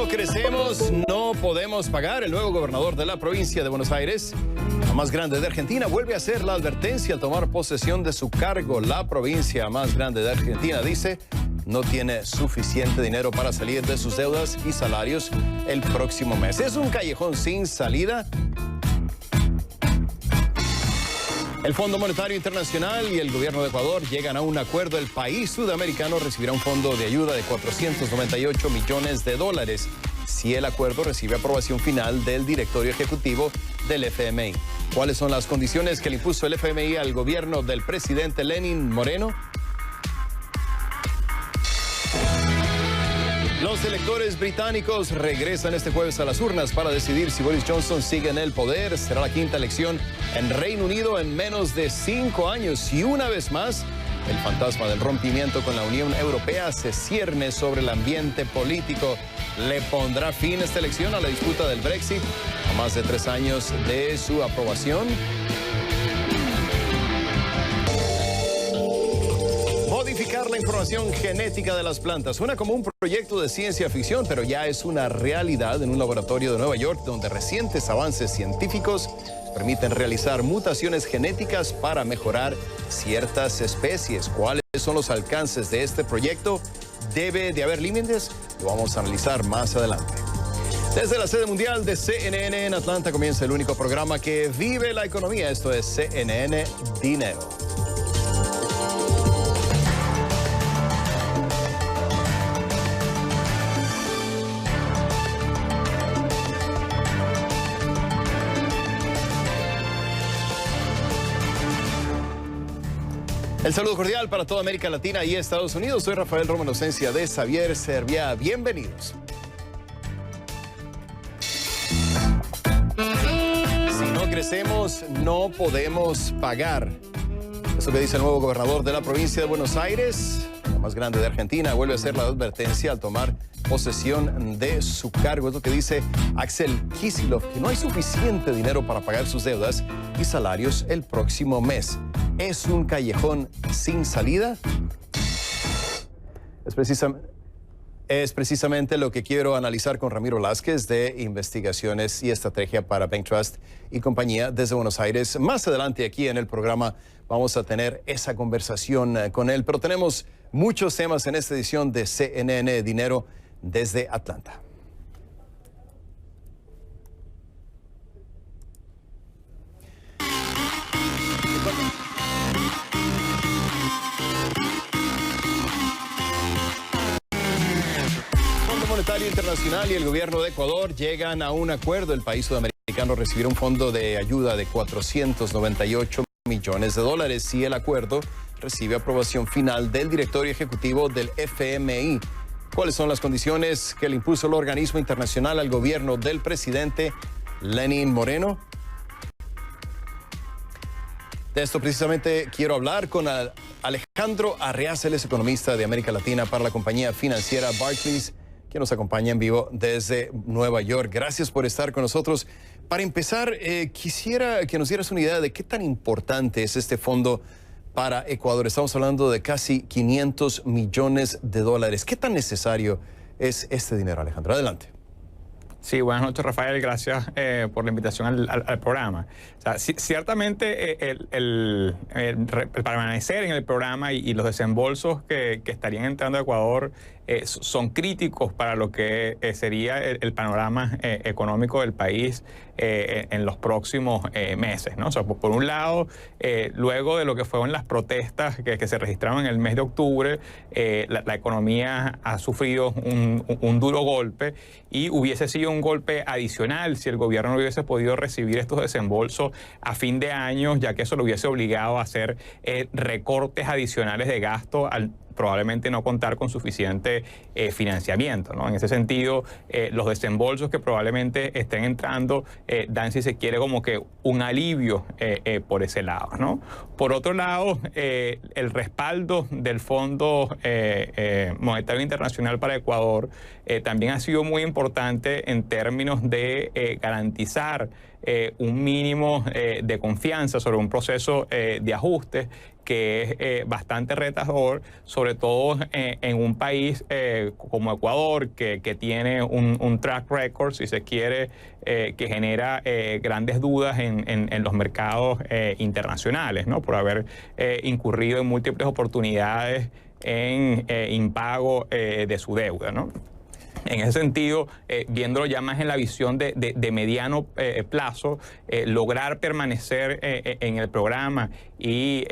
no crecemos, no podemos pagar. El nuevo gobernador de la provincia de Buenos Aires, la más grande de Argentina, vuelve a hacer la advertencia al tomar posesión de su cargo. La provincia más grande de Argentina dice no tiene suficiente dinero para salir de sus deudas y salarios el próximo mes. Es un callejón sin salida. El Fondo Monetario Internacional y el gobierno de Ecuador llegan a un acuerdo. El país sudamericano recibirá un fondo de ayuda de 498 millones de dólares si el acuerdo recibe aprobación final del directorio ejecutivo del FMI. ¿Cuáles son las condiciones que le impuso el FMI al gobierno del presidente Lenín Moreno? Los electores británicos regresan este jueves a las urnas para decidir si Boris Johnson sigue en el poder. Será la quinta elección en Reino Unido en menos de 5 años. Y una vez más, el fantasma del rompimiento con la Unión Europea se cierne sobre el ambiente político. ¿Le pondrá fin esta elección a la disputa del Brexit a más de 3 años de su aprobación? Modificar la información genética de las plantas. Suena como un proyecto de ciencia ficción, pero ya es una realidad en un laboratorio de Nueva York donde recientes avances científicos permiten realizar mutaciones genéticas para mejorar ciertas especies. ¿Cuáles son los alcances de este proyecto? ¿Debe de haber límites? Lo vamos a analizar más adelante. Desde la sede mundial de CNN en Atlanta comienza el único programa que vive la economía. Esto es CNN Dinero. El saludo cordial para toda América Latina y Estados Unidos. Soy Rafael Romo, en ausencia de Xavier Serviá. Bienvenidos. Si no crecemos, no podemos pagar. Eso que dice el nuevo gobernador de la provincia de Buenos Aires, la más grande de Argentina, vuelve a hacer la advertencia al tomar posesión de su cargo. Es lo que dice Axel Kicillof, que no hay suficiente dinero para pagar sus deudas y salarios el próximo mes. ¿Es un callejón sin salida? Es precisamente lo que quiero analizar con Ramiro Lázquez de Investigaciones y Estrategia para Bank Trust y compañía desde Buenos Aires. Más adelante aquí en el programa vamos a tener esa conversación con él, pero tenemos muchos temas en esta edición de CNN Dinero desde Atlanta. Monetario Internacional y el gobierno de Ecuador llegan a un acuerdo. El país sudamericano recibirá un fondo de ayuda de 498 millones de dólares si el acuerdo recibe aprobación final del directorio ejecutivo del FMI. ¿Cuáles son las condiciones que le impuso el organismo internacional al gobierno del presidente Lenín Moreno? De esto precisamente quiero hablar con Alejandro Arreaza, él es economista de América Latina para la compañía financiera Barclays, que nos acompaña en vivo desde Nueva York. Gracias por estar con nosotros. Para empezar, quisiera que nos dieras una idea de qué tan importante es este fondo para Ecuador. Estamos hablando de casi 500 millones de dólares. ¿Qué tan necesario es este dinero, Alejandro? Adelante. Sí, buenas noches, Rafael. Gracias por la invitación al programa. O sea, ciertamente el permanecer en el programa y los desembolsos que estarían entrando a Ecuador son críticos para lo que sería el panorama económico del país en los próximos meses, ¿no? O sea, por un lado, luego de lo que fueron las protestas que se registraron en el mes de octubre, la economía ha sufrido un duro golpe y hubiese sido un golpe adicional si el gobierno no hubiese podido recibir estos desembolsos a fin de año, ya que eso lo hubiese obligado a hacer recortes adicionales de gasto al probablemente no contar con suficiente financiamiento, ¿no? En ese sentido, los desembolsos que probablemente estén entrando dan, si se quiere, como que un alivio por ese lado, ¿no? Por otro lado, el respaldo del Fondo Monetario Internacional para Ecuador también ha sido muy importante en términos de garantizar un mínimo de confianza sobre un proceso de ajuste que es bastante retador, sobre todo en un país como Ecuador, que tiene un track record, si se quiere, que genera grandes dudas en los mercados internacionales, ¿no? Por haber incurrido en múltiples oportunidades en impago de su deuda, ¿no? En ese sentido, viéndolo ya más en la visión de mediano plazo, lograr permanecer en el programa y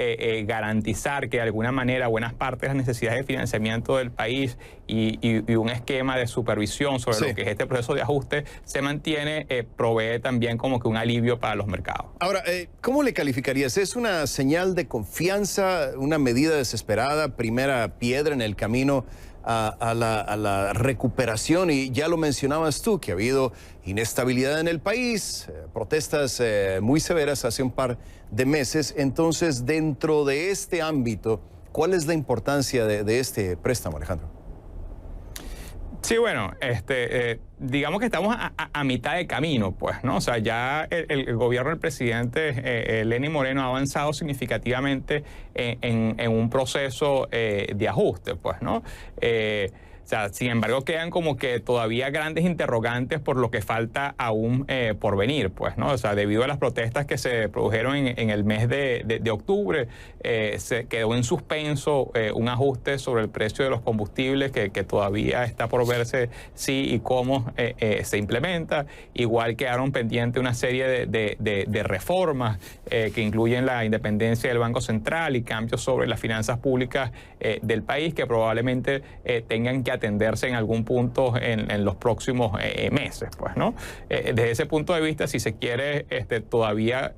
garantizar que de alguna manera buenas partes de las necesidades de financiamiento del país y un esquema de supervisión sobre lo que es este proceso de ajuste se mantiene, provee también como que un alivio para los mercados. Ahora, ¿cómo le calificarías? ¿Es una señal de confianza, una medida desesperada, primera piedra en el camino a la recuperación? Y ya lo mencionabas tú, que ha habido inestabilidad en el país, protestas muy severas hace un par de meses. Entonces, dentro de este ámbito, ¿cuál es la importancia de este préstamo, Alejandro? Sí, bueno, digamos que estamos a mitad de camino, pues, ¿no? O sea, ya el gobierno del presidente Lenín Moreno ha avanzado significativamente en un proceso de ajuste, pues, ¿no? O sea, sin embargo, quedan como que todavía grandes interrogantes por lo que falta aún por venir, pues, ¿no? O sea, debido a las protestas que se produjeron en el mes de octubre, se quedó en suspenso un ajuste sobre el precio de los combustibles que todavía está por verse si y cómo se implementa. Igual quedaron pendientes una serie de reformas que incluyen la independencia del Banco Central y cambios sobre las finanzas públicas del país que probablemente tengan que atenderse en algún punto en los próximos meses, pues, ¿no? Desde ese punto de vista, si se quiere, todavía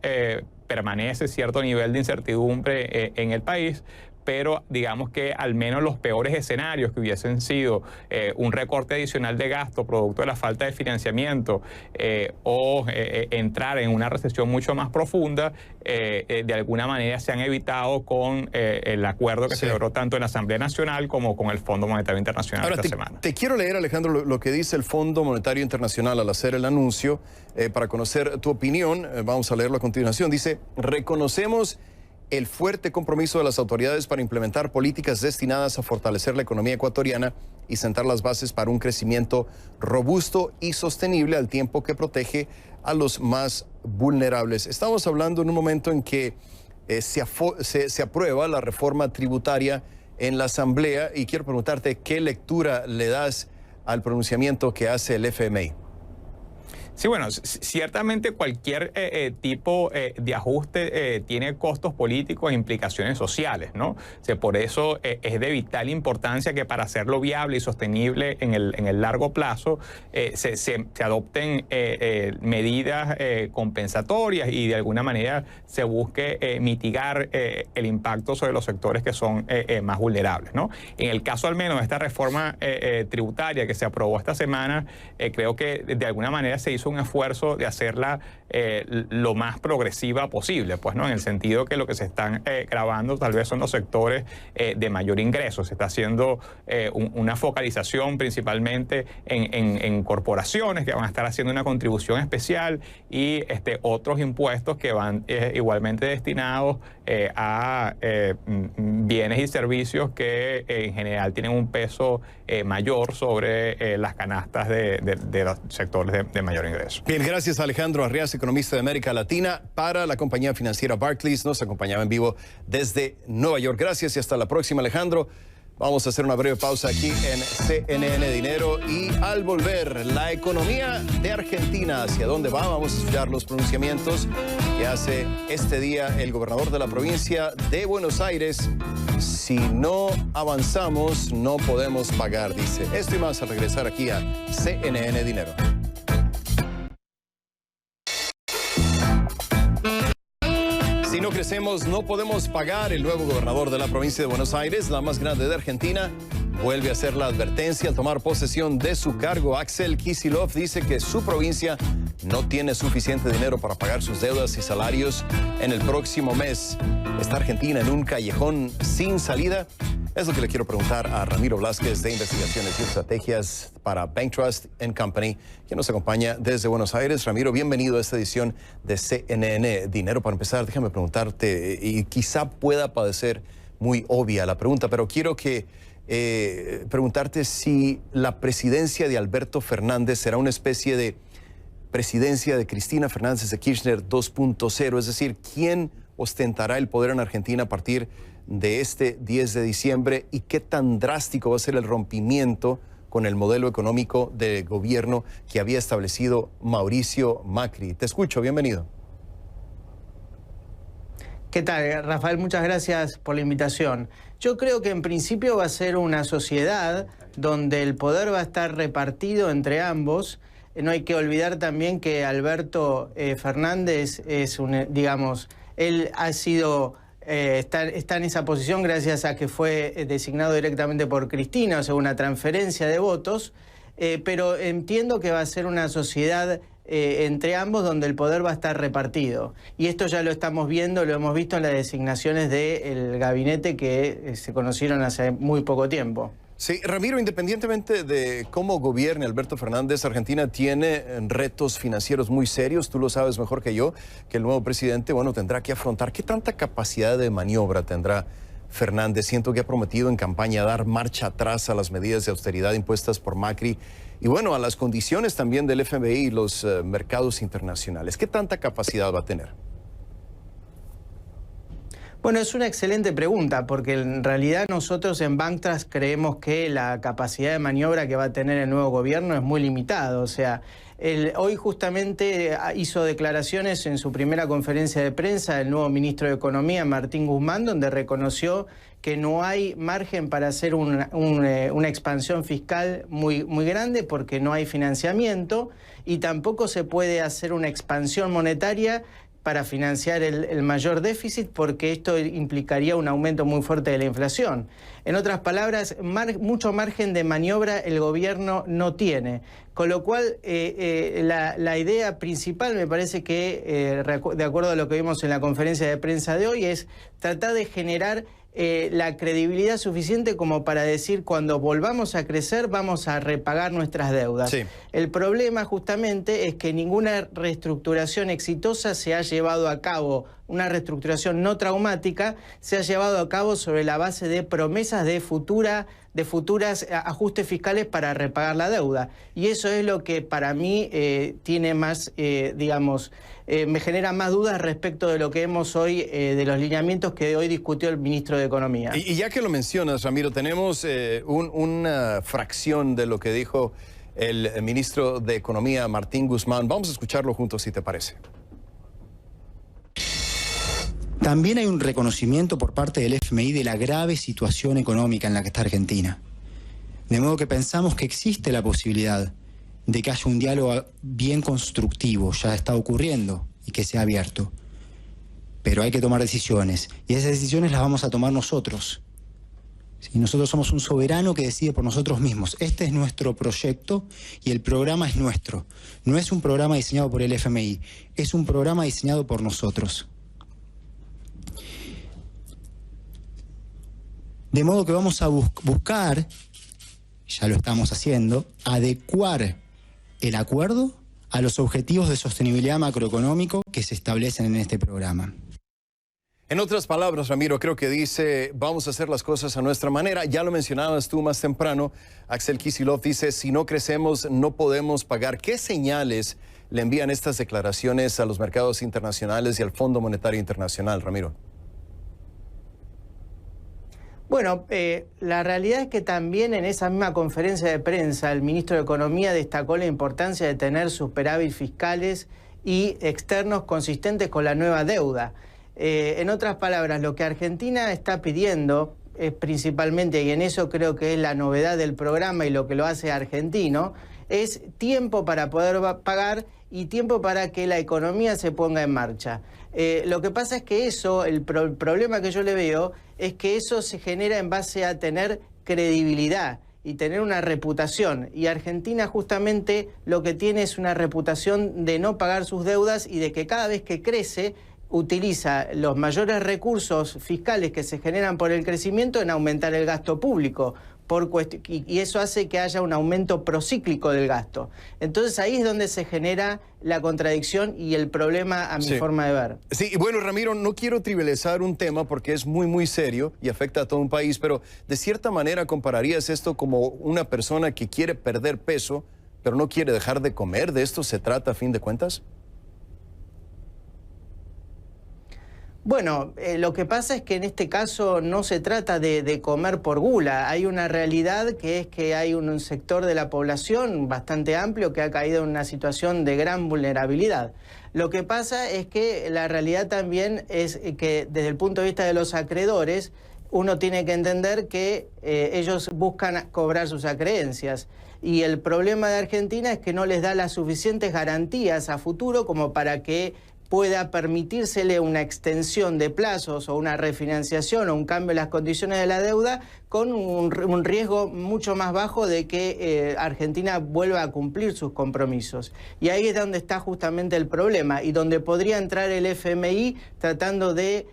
permanece cierto nivel de incertidumbre en el país, pero digamos que al menos los peores escenarios que hubiesen sido un recorte adicional de gasto producto de la falta de financiamiento o entrar en una recesión mucho más profunda, de alguna manera se han evitado con el acuerdo que se logró tanto en la Asamblea Nacional como con el Fondo Monetario Internacional. Ahora, esta semana. Te quiero leer, Alejandro, lo que dice el Fondo Monetario Internacional al hacer el anuncio para conocer tu opinión. Vamos a leerlo a continuación. Dice: reconocemos el fuerte compromiso de las autoridades para implementar políticas destinadas a fortalecer la economía ecuatoriana y sentar las bases para un crecimiento robusto y sostenible al tiempo que protege a los más vulnerables. Estamos hablando en un momento en que se aprueba la reforma tributaria en la Asamblea y quiero preguntarte qué lectura le das al pronunciamiento que hace el FMI. Sí, bueno, ciertamente cualquier tipo de ajuste tiene costos políticos e implicaciones sociales, ¿no? O sea, por eso es de vital importancia que para hacerlo viable y sostenible en el largo plazo se adopten medidas compensatorias y de alguna manera se busque mitigar el impacto sobre los sectores que son más vulnerables, ¿no? En el caso al menos de esta reforma tributaria que se aprobó esta semana, creo que de alguna manera se hizo un esfuerzo de hacerla lo más progresiva posible, pues, ¿no? En el sentido que lo que se están grabando tal vez son los sectores de mayor ingreso. Se está haciendo una focalización principalmente en corporaciones que van a estar haciendo una contribución especial y otros impuestos que van igualmente destinados a bienes y servicios que en general tienen un peso mayor sobre las canastas de los sectores de mayor ingreso. Bien, gracias Alejandro Arrias, economista de América Latina para la compañía financiera Barclays. Nos acompañaba en vivo desde Nueva York. Gracias y hasta la próxima, Alejandro. Vamos a hacer una breve pausa aquí en CNN Dinero y al volver, la economía de Argentina, ¿hacia dónde va? Vamos a escuchar los pronunciamientos que hace este día el gobernador de la provincia de Buenos Aires. Si no avanzamos, no podemos pagar, dice. Esto y más al regresar aquí a CNN Dinero. Si no crecemos, no podemos pagar. El nuevo gobernador de la provincia de Buenos Aires, la más grande de Argentina, vuelve a hacer la advertencia al tomar posesión de su cargo. Axel Kicillof dice que su provincia no tiene suficiente dinero para pagar sus deudas y salarios en el próximo mes. ¿Está Argentina en un callejón sin salida? Es lo que le quiero preguntar a Ramiro Blázquez de Investigaciones y Estrategias para Bank Trust Company, quien nos acompaña desde Buenos Aires. Ramiro, bienvenido a esta edición de CNN Dinero. Para empezar, déjame preguntarte, y quizá pueda parecer muy obvia la pregunta, pero quiero preguntarte si la presidencia de Alberto Fernández será una especie de presidencia de Cristina Fernández de Kirchner 2.0, es decir, ¿quién ostentará el poder en Argentina a partir de este 10 de diciembre y qué tan drástico va a ser el rompimiento con el modelo económico de gobierno que había establecido Mauricio Macri? Te escucho, bienvenido. ¿Qué tal, Rafael? Muchas gracias por la invitación. Yo creo que en principio va a ser una sociedad donde el poder va a estar repartido entre ambos. No hay que olvidar también que Alberto Fernández es él ha sido, está en esa posición gracias a que fue designado directamente por Cristina, o sea, una transferencia de votos, pero entiendo que va a ser una sociedad entre ambos donde el poder va a estar repartido. Y esto ya lo estamos viendo, lo hemos visto en las designaciones del gabinete que se conocieron hace muy poco tiempo. Sí, Ramiro, independientemente de cómo gobierne Alberto Fernández, Argentina tiene retos financieros muy serios. Tú lo sabes mejor que yo, que el nuevo presidente, tendrá que afrontar. ¿Qué tanta capacidad de maniobra tendrá Fernández? Siento que ha prometido en campaña dar marcha atrás a las medidas de austeridad impuestas por Macri y a las condiciones también del FMI y los mercados internacionales. ¿Qué tanta capacidad va a tener? Bueno, es una excelente pregunta, porque en realidad nosotros en Bank Trust creemos que la capacidad de maniobra que va a tener el nuevo gobierno es muy limitada. O sea, hoy justamente hizo declaraciones en su primera conferencia de prensa el nuevo ministro de Economía, Martín Guzmán, donde reconoció que no hay margen para hacer una expansión fiscal muy grande porque no hay financiamiento y tampoco se puede hacer una expansión monetaria para financiar el mayor déficit, porque esto implicaría un aumento muy fuerte de la inflación. En otras palabras, mucho margen de maniobra el gobierno no tiene, con lo cual la idea principal, me parece que, de acuerdo a lo que vimos en la conferencia de prensa de hoy, es tratar de generar la credibilidad suficiente como para decir cuando volvamos a crecer vamos a repagar nuestras deudas. Sí. El problema justamente es que ninguna reestructuración exitosa se ha llevado a cabo, una reestructuración no traumática, se ha llevado a cabo sobre la base de promesas de futuras ajustes fiscales para repagar la deuda. Y eso es lo que para mí tiene más, me genera más dudas respecto de lo que vemos hoy, de los lineamientos que hoy discutió el ministro de Economía. Y ya que lo mencionas, Ramiro, tenemos una fracción de lo que dijo el ministro de Economía, Martín Guzmán. Vamos a escucharlo juntos, si te parece. También hay un reconocimiento por parte del FMI de la grave situación económica en la que está Argentina. De modo que pensamos que existe la posibilidad de que haya un diálogo bien constructivo, ya está ocurriendo, y que sea abierto. Pero hay que tomar decisiones, y esas decisiones las vamos a tomar nosotros. ¿Sí? Nosotros somos un soberano que decide por nosotros mismos. Este es nuestro proyecto y el programa es nuestro. No es un programa diseñado por el FMI, es un programa diseñado por nosotros. De modo que vamos a buscar, ya lo estamos haciendo, adecuar el acuerdo a los objetivos de sostenibilidad macroeconómico que se establecen en este programa. En otras palabras, Ramiro, creo que dice, vamos a hacer las cosas a nuestra manera. Ya lo mencionabas tú más temprano. Axel Kicillof dice, si no crecemos, no podemos pagar. ¿Qué señales le envían estas declaraciones a los mercados internacionales y al Fondo Monetario Internacional, Ramiro? Bueno, la realidad es que también en esa misma conferencia de prensa el ministro de Economía destacó la importancia de tener superávit fiscales y externos consistentes con la nueva deuda. En otras palabras, lo que Argentina está pidiendo es principalmente, y en eso creo que es la novedad del programa y lo que lo hace argentino, es tiempo para poder pagar y tiempo para que la economía se ponga en marcha. Lo que pasa es que eso, el problema que yo le veo, es que eso se genera en base a tener credibilidad y tener una reputación. Y Argentina justamente lo que tiene es una reputación de no pagar sus deudas y de que cada vez que crece utiliza los mayores recursos fiscales que se generan por el crecimiento en aumentar el gasto público. Y eso hace que haya un aumento procíclico del gasto. Entonces ahí es donde se genera la contradicción y el problema a mi forma de ver. Sí, bueno, Ramiro, no quiero trivializar un tema porque es muy serio y afecta a todo un país, pero de cierta manera compararías esto como una persona que quiere perder peso, pero no quiere dejar de comer. ¿De esto se trata a fin de cuentas? Bueno, lo que pasa es que en este caso no se trata de comer por gula. Hay una realidad que es que hay un sector de la población bastante amplio que ha caído en una situación de gran vulnerabilidad. Lo que pasa es que la realidad también es que desde el punto de vista de los acreedores, uno tiene que entender que ellos buscan cobrar sus acreencias. Y el problema de Argentina es que no les da las suficientes garantías a futuro como para que pueda permitírsele una extensión de plazos o una refinanciación o un cambio en las condiciones de la deuda con un riesgo mucho más bajo de que Argentina vuelva a cumplir sus compromisos. Y ahí es donde está justamente el problema y donde podría entrar el FMI tratando de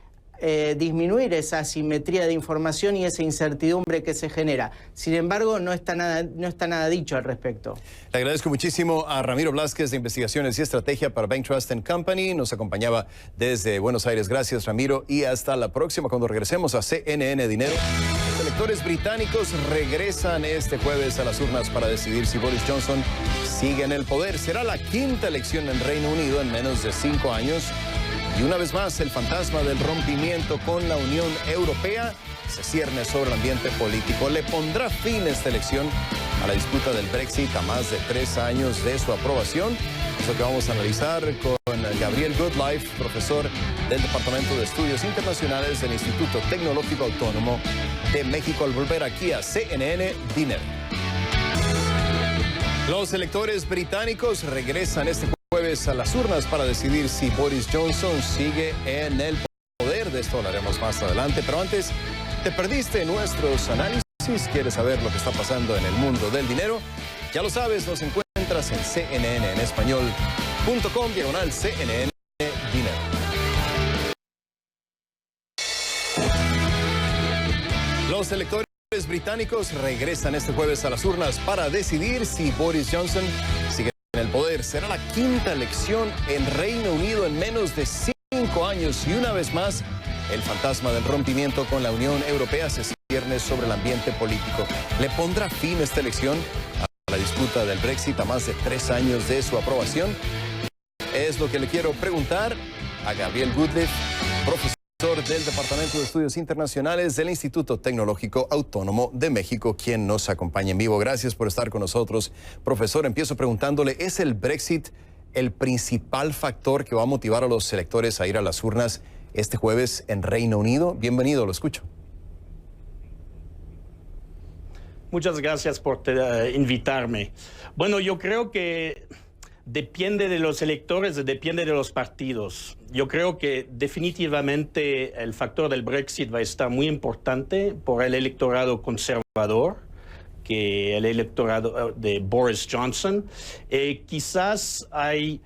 disminuir esa asimetría de información y esa incertidumbre que se genera. Sin embargo, no está nada dicho al respecto. Le agradezco muchísimo a Ramiro Blázquez de Investigaciones y Estrategia para Bank Trust & Company. Nos acompañaba desde Buenos Aires. Gracias, Ramiro. Y hasta la próxima, cuando regresemos a CNN Dinero. Los electores británicos regresan este jueves a las urnas para decidir si Boris Johnson sigue en el poder. Será la quinta elección en Reino Unido en menos de 5 años. Y una vez más, el fantasma del rompimiento con la Unión Europea se cierne sobre el ambiente político. ¿Le pondrá fin esta elección a la disputa del Brexit a más de 3 años de su aprobación? Es lo que vamos a analizar con Gabriel Goodlife, profesor del Departamento de Estudios Internacionales del Instituto Tecnológico Autónomo de México, al volver aquí a CNN Dinero. Los electores británicos regresan este jueves a las urnas para decidir si Boris Johnson sigue en el poder. De esto hablaremos más adelante, pero antes, ¿te perdiste nuestros análisis? ¿Quieres saber lo que está pasando en el mundo del dinero? Ya lo sabes, nos encuentras en cnnenespañol.com/CNN Dinero. Los electores británicos regresan este jueves a las urnas para decidir si Boris Johnson sigue en el poder. Será la quinta elección en Reino Unido en menos de 5 años y una vez más el fantasma del rompimiento con la Unión Europea se cierne sobre el ambiente político. ¿Le pondrá fin esta elección a la disputa del Brexit a más de 3 años de su aprobación? Es lo que le quiero preguntar a Gabriel Goodlife, profesor del Departamento de Estudios Internacionales del Instituto Tecnológico Autónomo de México, quien nos acompaña en vivo. Gracias por estar con nosotros. Profesor, empiezo preguntándole, ¿es el Brexit el principal factor que va a motivar a los electores a ir a las urnas este jueves en Reino Unido? Bienvenido, lo escucho. Muchas gracias por invitarme. Bueno, yo creo que depende de los electores, depende de los partidos. Yo creo que definitivamente el factor del Brexit va a estar muy importante por el electorado conservador, que el electorado de Boris Johnson. Quizás hay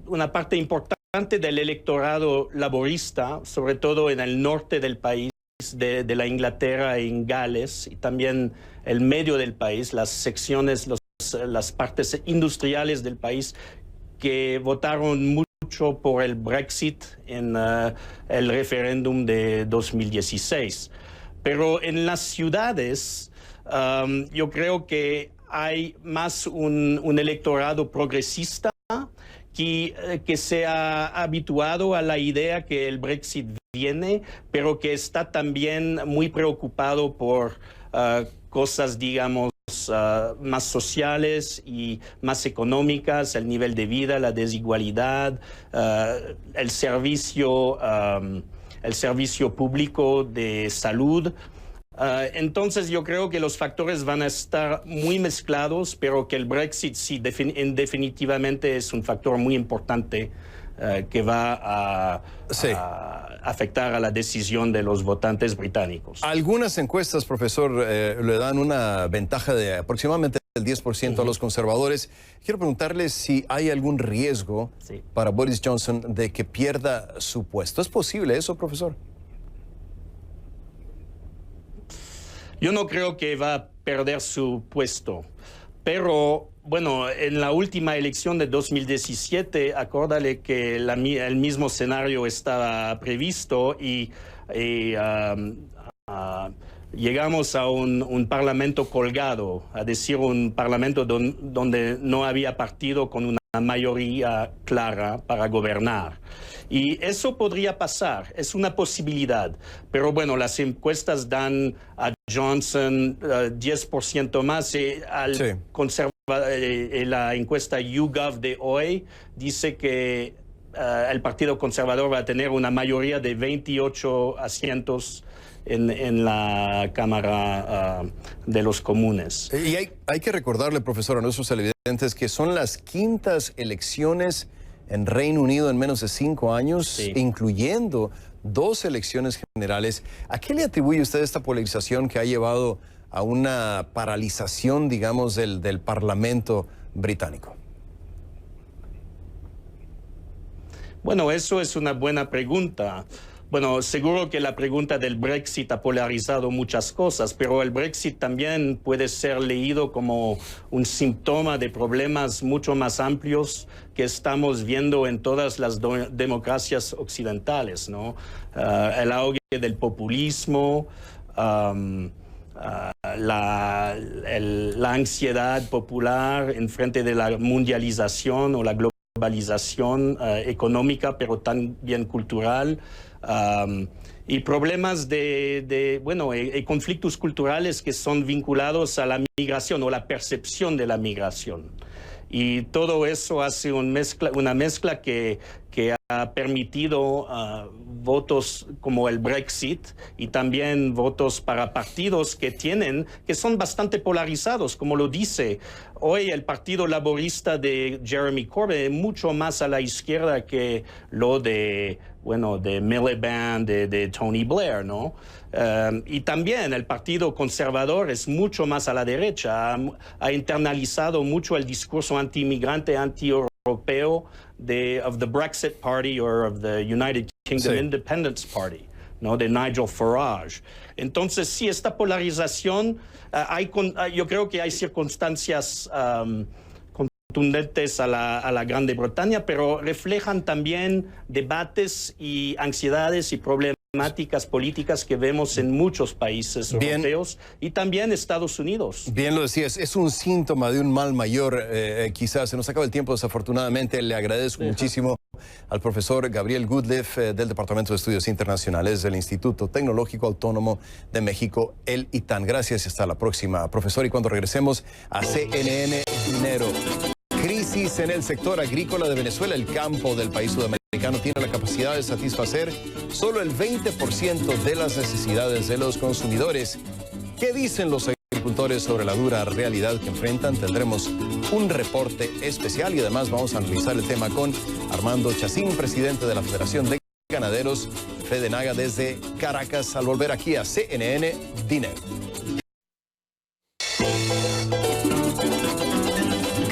una parte importante del electorado laborista, sobre todo en el norte del país, de la Inglaterra en Gales, y también el medio del país, las secciones, las partes industriales del país que votaron mucho por el Brexit en el referéndum de 2016. Pero en las ciudades yo creo que hay más un electorado progresista que se ha habituado a la idea que el Brexit viene, pero que está también muy preocupado por cosas, digamos, más sociales y más económicas, el nivel de vida, la desigualdad, el servicio público de salud. Entonces yo creo que los factores van a estar muy mezclados, pero que el Brexit sí definitivamente es un factor muy importante que va a afectar a la decisión de los votantes británicos. Algunas encuestas, profesor, le dan una ventaja de aproximadamente el 10% a los conservadores. Quiero preguntarle si hay algún riesgo para Boris Johnson de que pierda su puesto. ¿Es posible eso, profesor? Yo no creo que va a perder su puesto, pero bueno, en la última elección de 2017, acuérdale que el mismo escenario estaba previsto y llegamos a un parlamento colgado, a decir, un parlamento donde no había partido con una mayoría clara para gobernar. Y eso podría pasar, es una posibilidad. Pero bueno, las encuestas dan a Johnson 10% más. La encuesta YouGov de hoy dice que el Partido Conservador va a tener una mayoría de 28 asientos en la Cámara de los Comunes. Y hay que recordarle, profesor, a nuestros televidentes que son las quintas elecciones en Reino Unido en menos de 5 años, incluyendo 2 elecciones generales. ¿A qué le atribuye usted esta polarización que ha llevado a una paralización, digamos, del Parlamento británico? Bueno, eso es una buena pregunta. Bueno, seguro que la pregunta del Brexit ha polarizado muchas cosas, pero el Brexit también puede ser leído como un síntoma de problemas mucho más amplios que estamos viendo en todas las democracias occidentales, ¿no? El auge del populismo, la ansiedad popular en frente de la mundialización o la globalización económica, pero también cultural. Y problemas de conflictos culturales que son vinculados a la migración o la percepción de la migración. Y todo eso hace una mezcla que ha permitido votos como el Brexit y también votos para partidos que son bastante polarizados, como lo dice hoy el Partido Laborista de Jeremy Corbyn, mucho más a la izquierda que lo de Miliband, de Tony Blair, ¿no? Y también el Partido Conservador es mucho más a la derecha, ha internalizado mucho el discurso anti-inmigrante, anti-europeo of the Brexit Party or of the United Kingdom Independence Party, ¿no? De Nigel Farage. Entonces, sí, esta polarización, yo creo que hay circunstancias contundentes a la Gran Bretaña, pero reflejan también debates y ansiedades y problemáticas políticas que vemos en muchos países europeos y también Estados Unidos. Bien lo decías, es un síntoma de un mal mayor, quizás. Se nos acaba el tiempo, desafortunadamente. Le agradezco muchísimo al profesor Gabriel Goodleaf del Departamento de Estudios Internacionales del Instituto Tecnológico Autónomo de México, el ITAN. Gracias y hasta la próxima, profesor. Y cuando regresemos a CNN Dinero. Crisis en el sector agrícola de Venezuela. El campo del país sudamericano tiene la capacidad de satisfacer solo el 20% de las necesidades de los consumidores. ¿Qué dicen los agricultores sobre la dura realidad que enfrentan? Tendremos un reporte especial y además vamos a analizar el tema con Armando Chacín, presidente de la Federación de Ganaderos FEDENAGA desde Caracas, al volver aquí a CNN Dinero.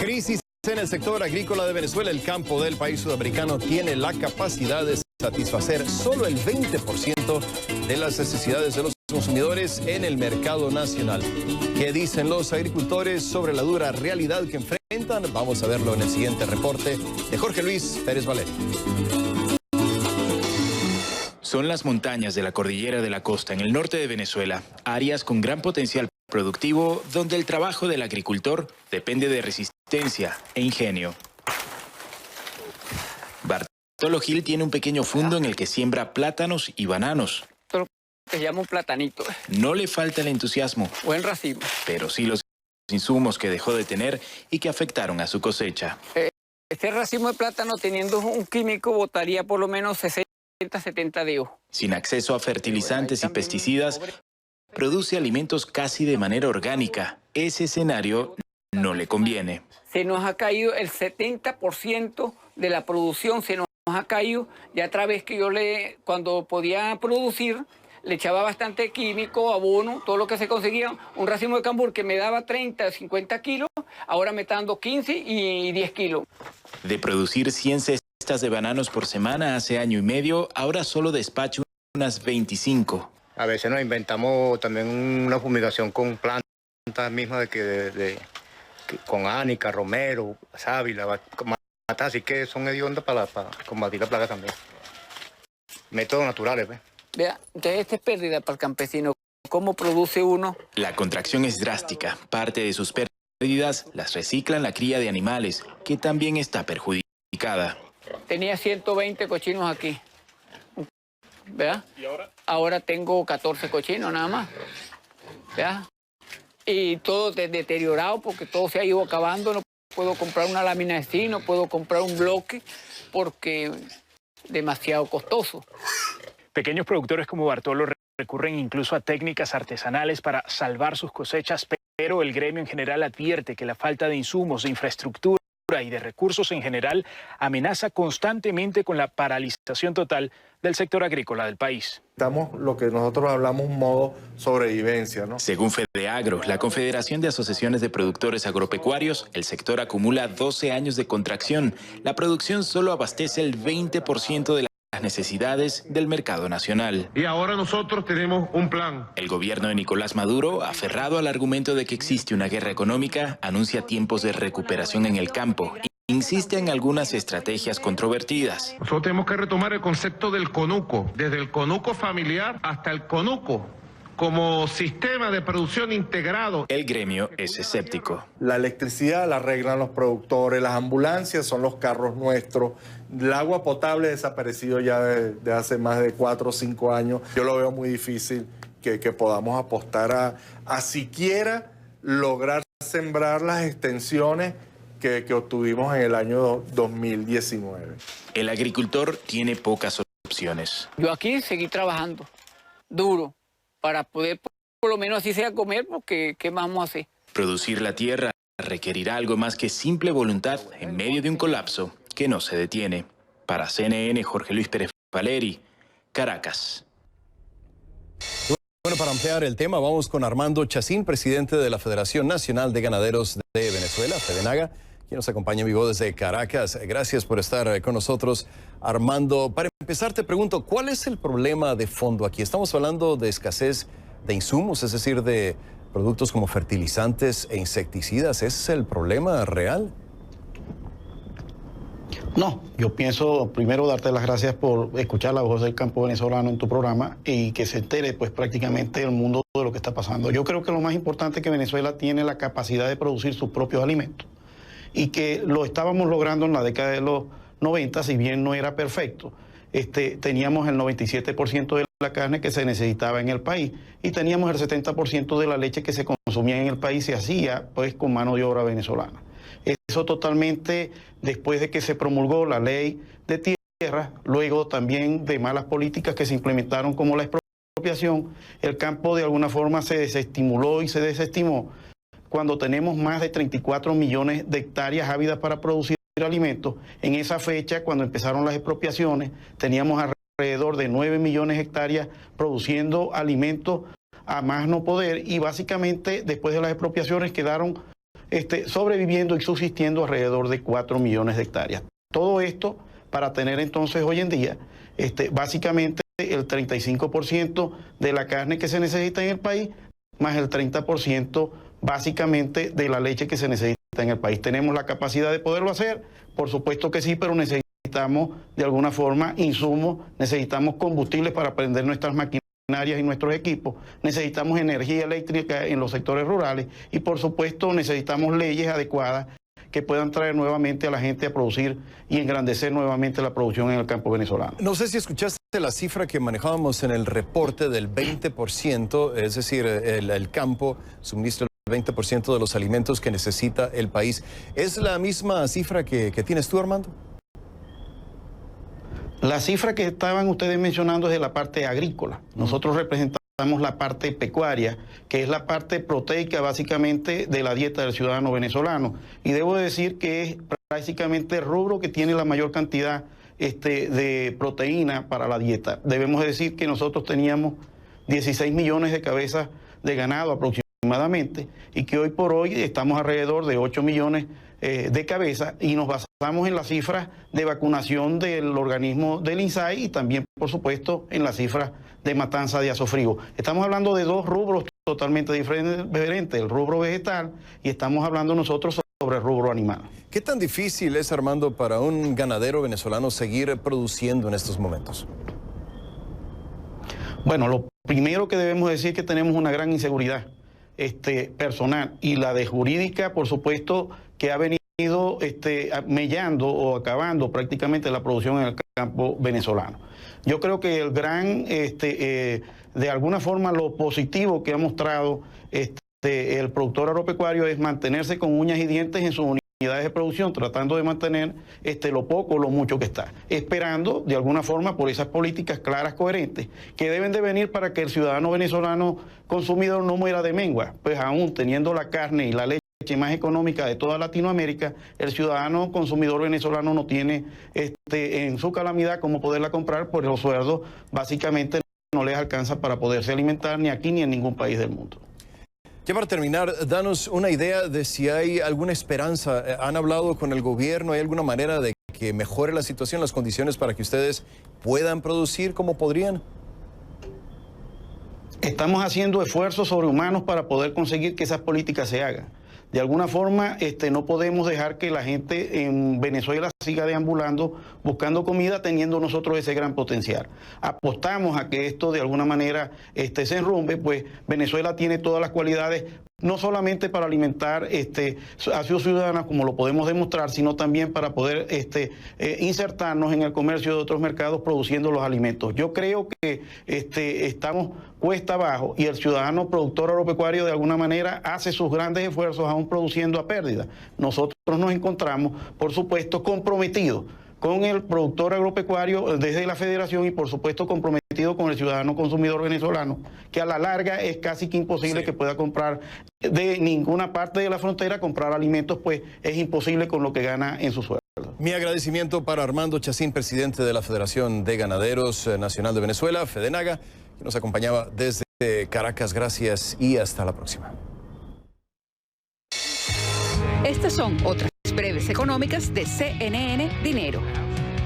Crisis en el sector agrícola de Venezuela. El campo del país sudamericano tiene la capacidad de satisfacer solo el 20% de las necesidades de los consumidores en el mercado nacional. ¿Qué dicen los agricultores sobre la dura realidad que enfrentan? Vamos a verlo en el siguiente reporte de Jorge Luis Pérez Valero. Son las montañas de la cordillera de la costa en el norte de Venezuela, áreas con gran potencial productivo donde el trabajo del agricultor depende de resistencia e ingenio. Bartolo Gil tiene un pequeño fundo en el que siembra plátanos y bananos. Que se llama un platanito. No le falta el entusiasmo. Buen racimo. Pero sí los insumos que dejó de tener y que afectaron a su cosecha. Este racimo de plátano, teniendo un químico, botaría por lo menos 60-70 dedos. Sin acceso a fertilizantes y pesticidas, produce alimentos casi de manera orgánica. Ese escenario no le conviene. Se nos ha caído el 70% de la producción, se nos más ha caído. Ya otra vez que yo cuando podía producir, le echaba bastante químico, abono, todo lo que se conseguía. Un racimo de cambur que me daba 30, 50 kilos, ahora me está dando 15 y 10 kilos. De producir 100 cestas de bananos por semana hace año y medio, ahora solo despacha unas 25. A veces nos inventamos también una fumigación con plantas mismas con ánica, romero, sábila, matas, así que son hediondas para combatir la plaga también. Métodos naturales, ¿ves? Vea, entonces esta es pérdida para el campesino. ¿Cómo produce uno? La contracción es drástica. Parte de sus pérdidas las reciclan la cría de animales, que también está perjudicada. Tenía 120 cochinos aquí. ¿Verdad? ¿Y ahora? Ahora tengo 14 cochinos nada más. ¿Verdad? Y todo deteriorado porque todo se ha ido acabando. No puedo comprar una lámina de zinc, no puedo comprar un bloque porque es demasiado costoso. Pequeños productores como Bartolo recurren incluso a técnicas artesanales para salvar sus cosechas, pero el gremio en general advierte que la falta de insumos, de infraestructura y de recursos en general amenaza constantemente con la paralización total del sector agrícola del país. Estamos lo que nosotros hablamos un modo sobrevivencia, ¿no? Según FedeAgro, la Confederación de Asociaciones de Productores Agropecuarios, el sector acumula 12 años de contracción. La producción solo abastece el 20% de las necesidades del mercado nacional. Y ahora nosotros tenemos un plan. El gobierno de Nicolás Maduro, aferrado al argumento de que existe una guerra económica, anuncia tiempos de recuperación en el campo. Insiste en algunas estrategias controvertidas. Nosotros tenemos que retomar el concepto del conuco, desde el conuco familiar hasta el conuco, como sistema de producción integrado. El gremio es escéptico. La electricidad la arreglan los productores, las ambulancias son los carros nuestros, el agua potable desaparecido ya de hace más de 4 o 5 años. Yo lo veo muy difícil que podamos apostar a siquiera lograr sembrar las extensiones que obtuvimos en el año 2019. El agricultor tiene pocas opciones. Yo aquí seguí trabajando duro para poder por lo menos así sea comer, porque ¿qué más vamos a hacer? Producir la tierra requerirá algo más que simple voluntad en medio de un colapso que no se detiene. Para CNN, Jorge Luis Pérez Valeri, Caracas. Bueno, para ampliar el tema, vamos con Armando Chacín, presidente de la Federación Nacional de Ganaderos de Venezuela, FEDENAGA, quien nos acompaña en vivo desde Caracas. Gracias por estar con nosotros, Armando. Para empezar, te pregunto, ¿cuál es el problema de fondo aquí? Estamos hablando de escasez de insumos, es decir, de productos como fertilizantes e insecticidas. ¿Ese es el problema real? No, yo pienso primero darte las gracias por escuchar la voz del campo venezolano en tu programa y que se entere pues prácticamente el mundo de lo que está pasando. Yo creo que lo más importante es que Venezuela tiene la capacidad de producir sus propios alimentos y que lo estábamos logrando en la década de los 90, si bien no era perfecto. Teníamos el 97% de la carne que se necesitaba en el país y teníamos el 70% de la leche que se consumía en el país, se hacía pues con mano de obra venezolana. Eso totalmente después de que se promulgó la ley de tierra, luego también de malas políticas que se implementaron como la expropiación, el campo de alguna forma se desestimuló y se desestimó. Cuando tenemos más de 34 millones de hectáreas ávidas para producir alimentos, en esa fecha, cuando empezaron las expropiaciones, teníamos alrededor de 9 millones de hectáreas produciendo alimentos a más no poder y básicamente después de las expropiaciones quedaron sobreviviendo y subsistiendo alrededor de 4 millones de hectáreas. Todo esto para tener entonces hoy en día básicamente el 35% de la carne que se necesita en el país, más el 30% básicamente de la leche que se necesita en el país. ¿Tenemos la capacidad de poderlo hacer? Por supuesto que sí, pero necesitamos de alguna forma insumos, necesitamos combustibles para prender nuestras maquinarias y nuestros equipos, necesitamos energía eléctrica en los sectores rurales y por supuesto necesitamos leyes adecuadas que puedan traer nuevamente a la gente a producir y engrandecer nuevamente la producción en el campo venezolano. No sé si escuchaste la cifra que manejábamos en el reporte del 20%, es decir, el campo suministra el 20% de los alimentos que necesita el país. ¿Es la misma cifra que tienes tú, Armando? La cifra que estaban ustedes mencionando es de la parte agrícola. Nosotros representamos la parte pecuaria, que es la parte proteica básicamente de la dieta del ciudadano venezolano. Y debo decir que es básicamente el rubro que tiene la mayor cantidad de proteína para la dieta. Debemos decir que nosotros teníamos 16 millones de cabezas de ganado aproximadamente y que hoy por hoy estamos alrededor de 8 millones de cabezas y nos basamos en las cifras de vacunación del organismo del INSAI y también, por supuesto, en las cifras de matanza de Asofrigo. Estamos hablando de dos rubros totalmente diferentes, el rubro vegetal y estamos hablando nosotros sobre el rubro animal. ¿Qué tan difícil es, Armando, para un ganadero venezolano seguir produciendo en estos momentos? Bueno, lo primero que debemos decir es que tenemos una gran inseguridad personal y la de jurídica, por supuesto, que ha venido mellando o acabando prácticamente la producción en el campo venezolano. Yo creo que el gran, de alguna forma, lo positivo que ha mostrado el productor agropecuario es mantenerse con uñas y dientes en sus unidades de producción, tratando de mantener lo poco o lo mucho que está, esperando de alguna forma por esas políticas claras, coherentes, que deben de venir para que el ciudadano venezolano consumidor no muera de mengua, pues aún teniendo la carne y la leche más económica de toda Latinoamérica, el ciudadano consumidor venezolano no tiene en su calamidad cómo poderla comprar, porque los sueldos básicamente no les alcanza para poderse alimentar ni aquí ni en ningún país del mundo. Ya para terminar, danos una idea de si hay alguna esperanza. ¿Han hablado con el gobierno? ¿Hay alguna manera de que mejore la situación, las condiciones para que ustedes puedan producir como podrían? Estamos haciendo esfuerzos sobrehumanos para poder conseguir que esas políticas se hagan. De alguna forma, no podemos dejar que la gente en Venezuela siga deambulando buscando comida teniendo nosotros ese gran potencial. Apostamos a que esto de alguna manera se enrumbe, pues Venezuela tiene todas las cualidades, no solamente para alimentar a sus ciudadanos, como lo podemos demostrar, sino también para poder insertarnos en el comercio de otros mercados produciendo los alimentos. Yo creo que estamos cuesta abajo y el ciudadano productor agropecuario de alguna manera hace sus grandes esfuerzos aún produciendo a pérdida. Nosotros nos encontramos, por supuesto, comprometidos con el productor agropecuario desde la federación y por supuesto comprometido con el ciudadano consumidor venezolano, que a la larga es casi que imposible que pueda comprar de ninguna parte de la frontera, comprar alimentos, pues es imposible con lo que gana en su sueldo. Mi agradecimiento para Armando Chacín, presidente de la Federación de Ganaderos Nacional de Venezuela, FEDENAGA, que nos acompañaba desde Caracas. Gracias y hasta la próxima. Estas son otras breves económicas de CNN Dinero.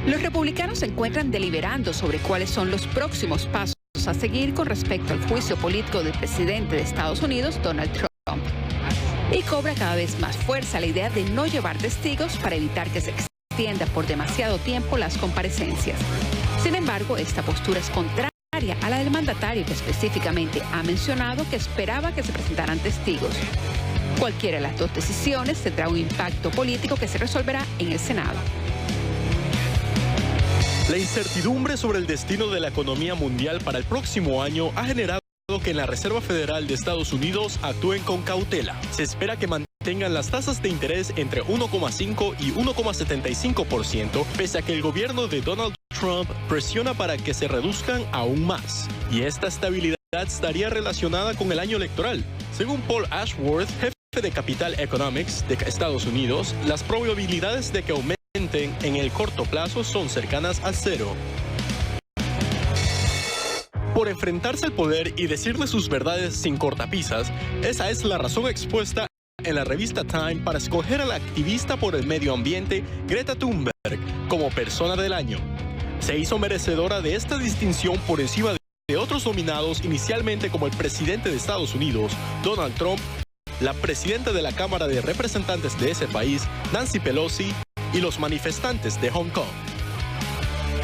Los republicanos se encuentran deliberando sobre cuáles son los próximos pasos a seguir con respecto al juicio político del presidente de Estados Unidos, Donald Trump. Y cobra cada vez más fuerza la idea de no llevar testigos para evitar que se extienda por demasiado tiempo las comparecencias. Sin embargo, esta postura es contraria a la del mandatario, que específicamente ha mencionado que esperaba que se presentaran testigos. Cualquiera de las dos decisiones tendrá un impacto político que se resolverá en el Senado. La incertidumbre sobre el destino de la economía mundial para el próximo año ha generado que en la Reserva Federal de Estados Unidos actúen con cautela. Se espera que mantengan las tasas de interés entre 1,5 y 1,75%, pese a que el gobierno de Donald Trump presiona para que se reduzcan aún más. Y esta estabilidad estaría relacionada con el año electoral. Según Paul Ashworth, jefe de Capital Economics de Estados Unidos, las probabilidades de que aumenten en el corto plazo son cercanas a cero. Por enfrentarse al poder y decirle sus verdades sin cortapisas, esa es la razón expuesta en la revista Time para escoger a la activista por el medio ambiente Greta Thunberg como persona del año. Se hizo merecedora de esta distinción por encima de otros nominados inicialmente como el presidente de Estados Unidos, Donald Trump, la presidenta de la Cámara de Representantes de ese país, Nancy Pelosi, y los manifestantes de Hong Kong.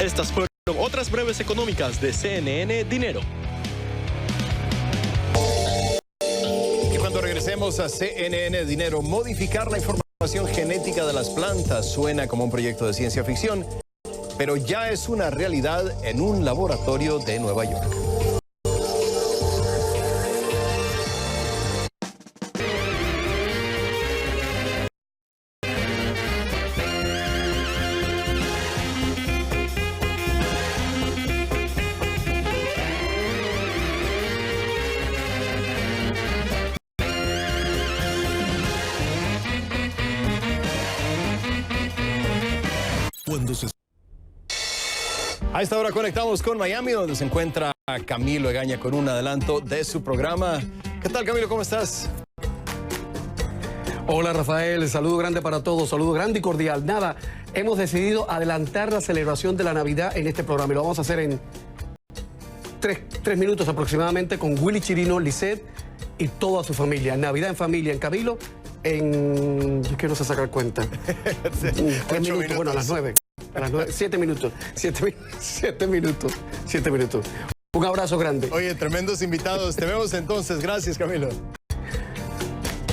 Estas fueron otras breves económicas de CNN Dinero. Y cuando regresemos a CNN Dinero, modificar la información genética de las plantas suena como un proyecto de ciencia ficción, pero ya es una realidad en un laboratorio de Nueva York. A esta hora conectamos con Miami, donde se encuentra Camilo Egaña con un adelanto de su programa. ¿Qué tal, Camilo? ¿Cómo estás? Hola, Rafael. Saludo grande para todos. Saludo grande y cordial. Nada, hemos decidido adelantar la celebración de la Navidad en este programa y lo vamos a hacer en tres minutos aproximadamente con Willy Chirino, Lisette y toda su familia. Navidad en familia en Camilo en... Yo quiero sacar cuenta. 3 minutos, bueno, a las 9. A las 9, 7 minutos. 7 minutos. Un abrazo grande. Oye, tremendos invitados. Te vemos entonces. Gracias, Camilo.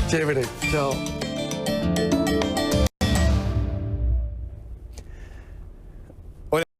Chévere. Chao.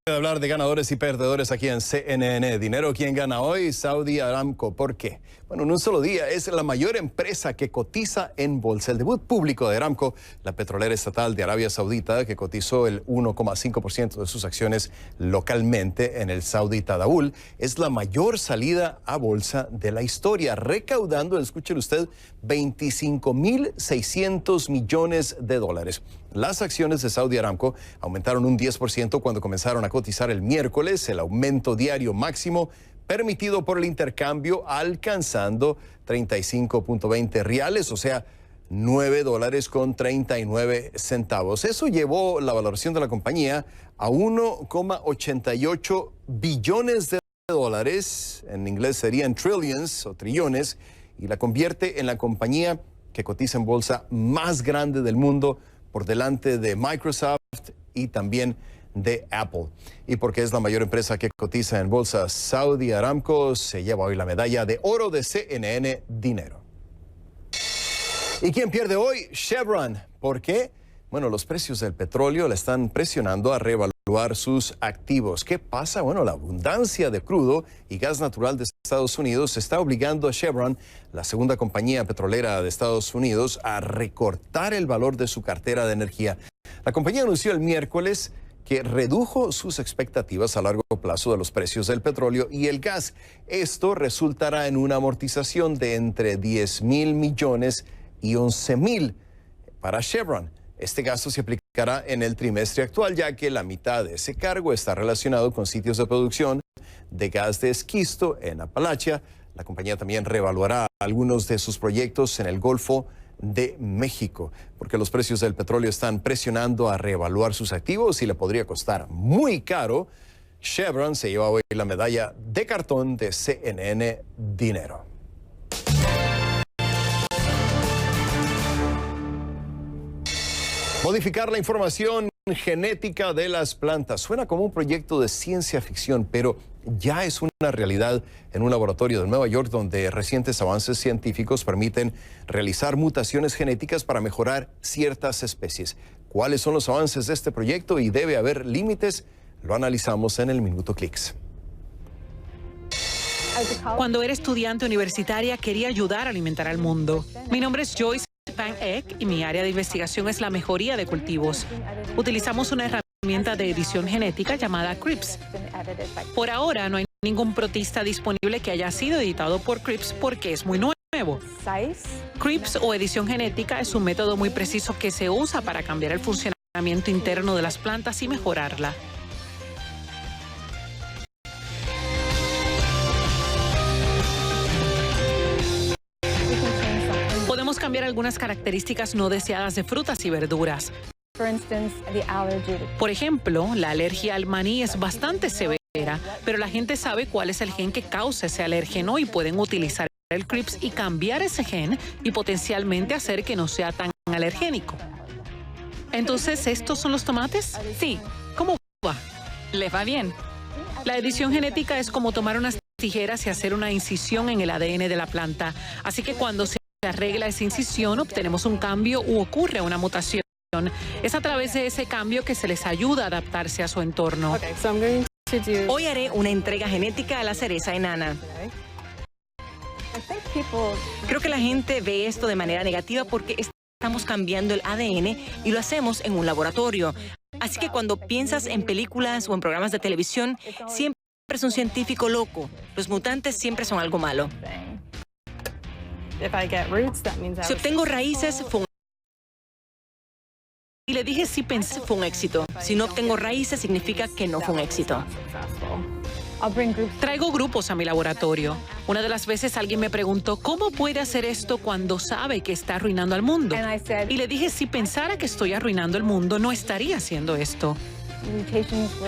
De hablar de ganadores y perdedores aquí en CNN Dinero. ¿Quién gana hoy? Saudi Aramco. ¿Por qué? Bueno, en un solo día es la mayor empresa que cotiza en bolsa. El debut público de Aramco, la petrolera estatal de Arabia Saudita, que cotizó el 1,5% de sus acciones localmente en el Saudi Tadawul, es la mayor salida a bolsa de la historia, recaudando, escuchen usted, 25.600 millones de dólares. Las acciones de Saudi Aramco aumentaron un 10% cuando comenzaron a cotizar el miércoles, el aumento diario máximo permitido por el intercambio alcanzando 35.20 reales, o sea, $9.39. Eso llevó la valoración de la compañía a 1,88 billones de dólares, en inglés serían trillions o trillones, y la convierte en la compañía que cotiza en bolsa más grande del mundo, por delante de Microsoft y también de Apple. Y porque es la mayor empresa que cotiza en bolsa, Saudi Aramco se lleva hoy la medalla de oro de CNN Dinero. ¿Y quién pierde hoy? Chevron. ¿Por qué? Bueno, los precios del petróleo le están presionando a reevaluar sus activos. ¿Qué pasa? Bueno, la abundancia de crudo y gas natural de Estados Unidos está obligando a Chevron, la segunda compañía petrolera de Estados Unidos, a recortar el valor de su cartera de energía. La compañía anunció el miércoles que redujo sus expectativas a largo plazo de los precios del petróleo y el gas. Esto resultará en una amortización de entre 10.000 millones y 11.000 para Chevron. Este gasto se aplicará en el trimestre actual, ya que la mitad de ese cargo está relacionado con sitios de producción de gas de esquisto en Appalachia. La compañía también reevaluará algunos de sus proyectos en el Golfo de México, porque los precios del petróleo están presionando a reevaluar sus activos y le podría costar muy caro. Chevron se lleva hoy la medalla de cartón de CNN Dinero. Modificar la información genética de las plantas. Suena como un proyecto de ciencia ficción, pero ya es una realidad en un laboratorio de Nueva York donde recientes avances científicos permiten realizar mutaciones genéticas para mejorar ciertas especies. ¿Cuáles son los avances de este proyecto y debe haber límites? Lo analizamos en el Minuto Clicks. Cuando era estudiante universitaria quería ayudar a alimentar al mundo. Mi nombre es Joyce Van Eck y mi área de investigación es la mejoría de cultivos. Utilizamos una herramienta de edición genética llamada CRISPR. Por ahora no hay ningún protista disponible que haya sido editado por CRISPR porque es muy nuevo. CRISPR o edición genética es un método muy preciso que se usa para cambiar el funcionamiento interno de las plantas y mejorarla. Podemos cambiar algunas características no deseadas de frutas y verduras. Por ejemplo, la alergia al maní es bastante severa, pero la gente sabe cuál es el gen que causa ese alérgeno y pueden utilizar el CRISPR y cambiar ese gen y potencialmente hacer que no sea tan alergénico. Entonces, ¿estos son los tomates? Sí. ¿Cómo va? ¿Les va bien? La edición genética es como tomar unas tijeras y hacer una incisión en el ADN de la planta. Así que cuando se arregla esa incisión, obtenemos un cambio u ocurre una mutación. Es a través de ese cambio que se les ayuda a adaptarse a su entorno. Hoy haré una entrega genética a la cereza enana. Creo que la gente ve esto de manera negativa porque estamos cambiando el ADN y lo hacemos en un laboratorio. Así que cuando piensas en películas o en programas de televisión, siempre es un científico loco. Los mutantes siempre son algo malo. Si obtengo raíces, y le dije si pensé. Fue un éxito. Si no obtengo raíces, significa que no fue un éxito. Traigo grupos a mi laboratorio. Una de las veces alguien me preguntó cómo puede hacer esto cuando sabe que está arruinando al mundo. Y le dije si pensara que estoy arruinando el mundo, no estaría haciendo esto.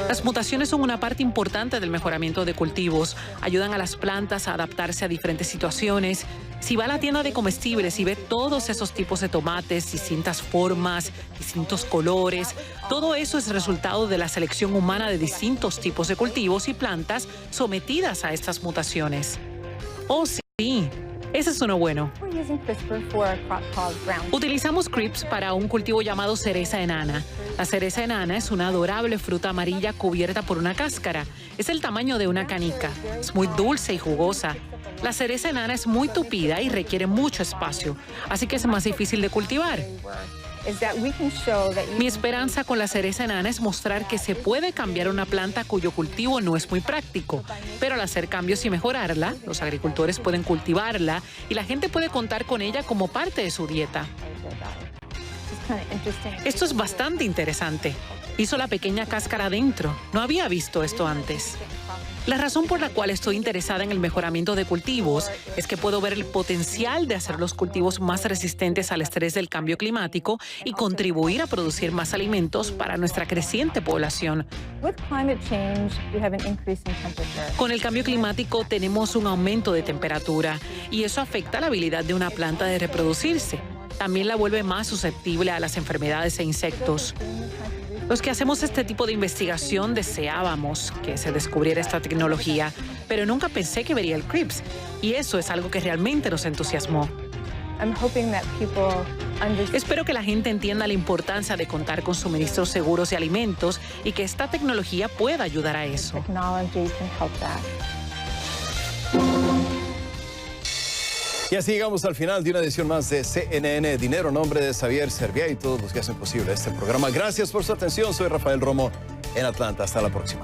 Las mutaciones son una parte importante del mejoramiento de cultivos. Ayudan a las plantas a adaptarse a diferentes situaciones. Si va a la tienda de comestibles y ve todos esos tipos de tomates, distintas formas, distintos colores, todo eso es resultado de la selección humana de distintos tipos de cultivos y plantas sometidas a estas mutaciones. Oh, sí. Ese es uno bueno. Utilizamos CRISPR para un cultivo llamado cereza enana. La cereza enana es una adorable fruta amarilla cubierta por una cáscara. Es el tamaño de una canica. Es muy dulce y jugosa. La cereza enana es muy tupida y requiere mucho espacio, así que es más difícil de cultivar. Mi esperanza con la cereza enana es mostrar que se puede cambiar una planta cuyo cultivo no es muy práctico, pero al hacer cambios y mejorarla, los agricultores pueden cultivarla y la gente puede contar con ella como parte de su dieta. Esto es bastante interesante. Hizo la pequeña cáscara adentro. No había visto esto antes. La razón por la cual estoy interesada en el mejoramiento de cultivos es que puedo ver el potencial de hacer los cultivos más resistentes al estrés del cambio climático y contribuir a producir más alimentos para nuestra creciente población. Con el cambio climático tenemos un aumento de temperatura y eso afecta la habilidad de una planta de reproducirse. También la vuelve más susceptible a las enfermedades e insectos. Los que hacemos este tipo de investigación deseábamos que se descubriera esta tecnología, pero nunca pensé que vería el CRISPR, y eso es algo que realmente nos entusiasmó. Espero que la gente entienda la importancia de contar con suministros seguros de alimentos y que esta tecnología pueda ayudar a eso. Y así llegamos al final de una edición más de CNN Dinero. En nombre de Xavier Serviá y todos los que hacen posible este programa. Gracias por su atención. Soy Rafael Romo en Atlanta. Hasta la próxima.